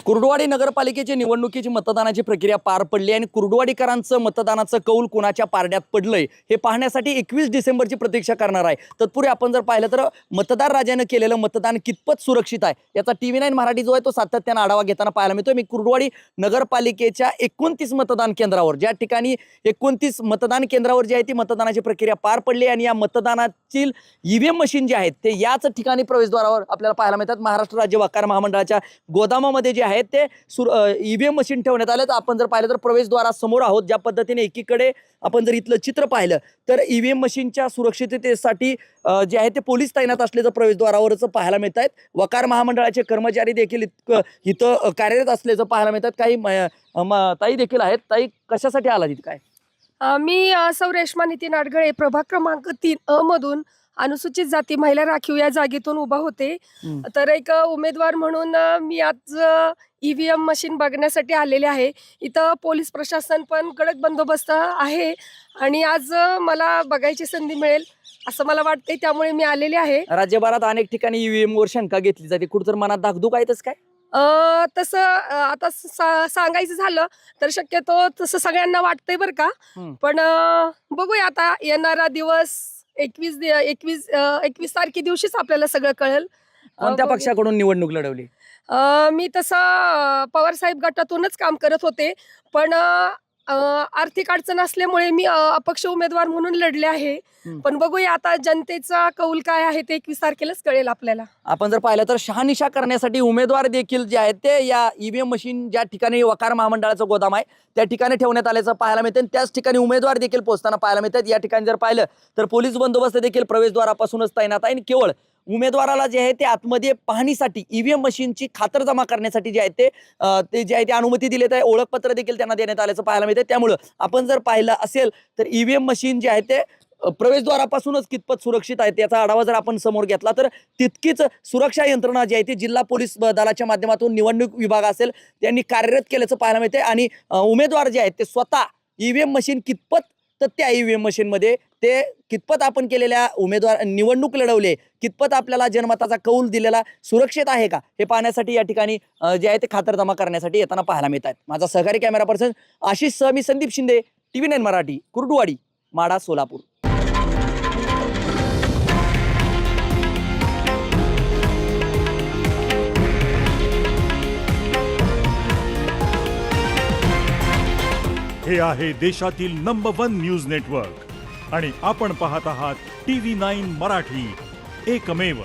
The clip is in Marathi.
कुर्डुवाडी नगरपालिकेची निवडणुकीची मतदानाची प्रक्रिया पार पडली आणि कुर्डुवाडीकरांचं मतदानाचं कौल कुणाच्या पारड्यात पडलंय हे पाहण्यासाठी 21 डिसेंबरची प्रतीक्षा करणार आहे। तत्पूर्वी आपण जर पाहिलं तर मतदार राजाने केलेलं मतदान कितपत सुरक्षित आहे याचा TV9 मराठी जो आहे तो सातत्याने आढावा घेताना पाहायला मिळतोय। मी कुर्डुवाडी नगरपालिकेच्या 29 मतदान केंद्रावर ज्या ठिकाणी 29 मतदान केंद्रावर जी आहे ती मतदानाची प्रक्रिया पार पडली आणि या मतदानाची EVM मशीन जे आहेत ते याच ठिकाणी प्रवेशद्वारावर आपल्याला पाहायला मिळतात। महाराष्ट्र राज्य वकार महामंडळाच्या गोदामामध्ये जे आहेत ते EVM मशीन ठेवण्यात आले। तर आपण जर पाहिलं तर प्रवेशद्वारासमोर आहोत। ज्या पद्धतीने एकीकडे आपण जर इथलं चित्र पाहिलं तर EVM मशीनच्या सुरक्षिततेसाठी जे आहे ते पोलीस तैनात असल्याचं प्रवेशद्वारावरच पाहायला मिळत आहेत। वकार महामंडळाचे कर्मचारी देखील इथं कार्यरत असल्याचं पाहायला मिळतात। काही ताई देखील आहेत। ताई, कशासाठी आला तिथे काय? मी सौ रेश्मा नितीन आडगळे प्रभाग क्रमांक 3 मधून अनुसूचित जाती महिला राखीव या जागेतून उभा होते। तर एक उमेदवार म्हणून मी आज EVM मशीन बघण्यासाठी आलेले आहे। इथं पोलीस प्रशासन पण कडक बंदोबस्त आहे आणि आज मला बघायची संधी मिळेल असं मला वाटते, त्यामुळे मी आलेले आहे। राज्यभरात अनेक ठिकाणी EVM वर शंका घेतली जाते, कुठतर मनात धाकधूक आहेतच काय? तसं आता सांगायचं झालं तर शक्यतो तसं सगळ्यांना वाटतंय बरं का। पण बघूया आता येणारा दिवस 21 तारखे दिवशीच आपल्याला सगळं कळेल। कोणत्या पक्षाकडून निवडणूक लढवली? मी तसं पवार साहेब गटातूनच काम करत होते, पण आर्थिक अडचण असल्यामुळे मी अपक्ष उमेदवार म्हणून लढले आहे। पण बघूया आता जनतेचा कौल काय आहे ते 21 तारखेलाच कळेल आपल्याला। आपण जर पाहिलं तर शहानिशा करण्यासाठी उमेदवार देखील जे आहेत ते या EVM मशीन ज्या ठिकाणी वकार महामंडळाचं गोदाम आहे त्या ठिकाणी ठेवण्यात आल्याचं पाहायला मिळतं। त्याच ठिकाणी उमेदवार देखील पोहोचताना पाहायला मिळतात। या ठिकाणी जर पाहिलं तर पोलीस बंदोबस्त देखील प्रवेशद्वारापासूनच तैनात आहे आणि केवळ उमेदवाराला जे आहे ते आतमध्ये पाहणीसाठी EVM मशीनची खातरजमा करण्यासाठी जे आहे ते जे आहे ते अनुमती दिलेत आहे। ओळखपत्र देखील त्यांना देण्यात आल्याचं पाहायला मिळतं। त्यामुळं आपण जर पाहिलं असेल तर EVM मशीन जे आहे ते प्रवेशद्वारापासूनच कितपत सुरक्षित आहे याचा आढावा जर आपण समोर घेतला तर तितकीच सुरक्षा यंत्रणा जी आहे ती जिल्हा पोलीस दलाच्या माध्यमातून निवडणूक विभाग असेल त्यांनी कार्यरत केल्याचं पाहायला मिळते आणि उमेदवार जे आहेत ते स्वतः EVM मशीन कितपत तर त्या EVM मशीनमध्ये ते कितपत आपण केलेल्या उमेदवार निवडणूक लढवले, कितपत आपल्याला जनमताचा कौल दिलेला सुरक्षित आहे का हे पाहण्यासाठी या ठिकाणी जे आहे ते खातरजमा करण्यासाठी येताना पाहायला मिळत आहेत। माझा सहकारी कॅमेरा पर्सन आशिष सह मी संदीप शिंदे, TV9 मराठी, कुर्डुवाडी, माढा, सोलापूर। हे आहे देशातील नंबर 1 न्यूज नेटवर्क आणि आपण पाहत आहात TV9 मराठी, एकमेव।